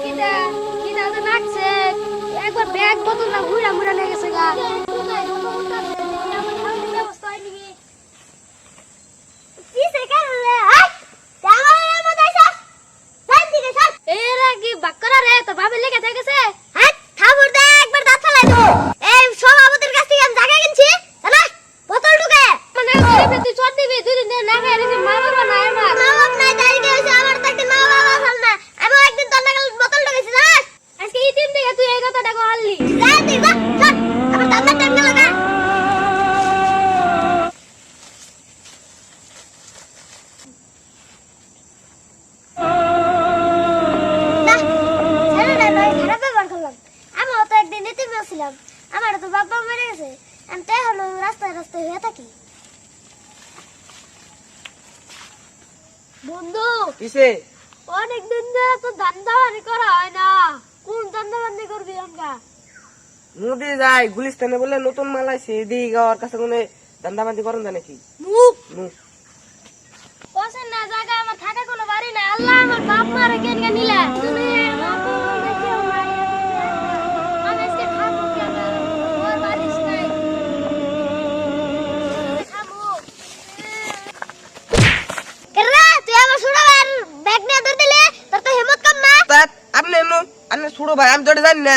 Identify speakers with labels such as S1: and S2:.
S1: কিটা কিটা তো নাচছে একবার ব্যাগ বোতল না ঘুরা মুড়া নিয়ে গেছে গা ব্যবস্থা হয়নি কি সে কারলে হাই জামালের মধ্যে আইছস সাইড দিকে সর এরা কি বাক্করা রে তোর বাবা লেগে থেকেছে হাই থাবুর দে একবার দাঁত ফেলাই দেবো এই সভাপতির কাছ থেকে আমি জায়গা কিনছি না বোতল ঢুকে মানে তুই চট দিবি দুই দিন ধরে না খাই রেখে মা বাবা না আমার মা বাবা নাই তাই গেছে আমার তো একদিন মা বাবা ফেল না আমি একদিন তোর নাগাল বোতল ঢুকেছি না আজকে এই দিন থেকে তুই এই কথাটা কইলি যা তুই যা চল আমার দাদা টাইম গেল না আমার তো বাবা মরে গেছে আমি তাই হলো রাস্তায় রাস্তায় হয়ে থাকি বন্ধু
S2: কিসে
S1: অনেক দিন ধরে তো ধান্দাবাজি করা হয় না কোন ধান্দাবাজি করবি আমরা
S2: নদী যাই গুলিস্তানে বলে নতুন মাল আছে এদিকে গাওয়ার কাছে কোনে দান্দাবাজি করেন জানে কি
S1: মুখ
S2: মুখ
S1: পছন্দ না জায়গা আমার থাকা কোনো বাড়ি না আল্লাহ আমার বাপ মারে কেন নিলা তুমি আমার তো দেখিও নাই আমি আজকে খাবো কেন ওর বাড়িস নাই খাবো কেরা তুই আমার ছোট ভাইয়ের ব্যাগ নিয়ে ধরে দিলে তোর তো হিম্মত কম না
S2: আপনি আপনি ছোট ভাই আমি তো এটা জানি না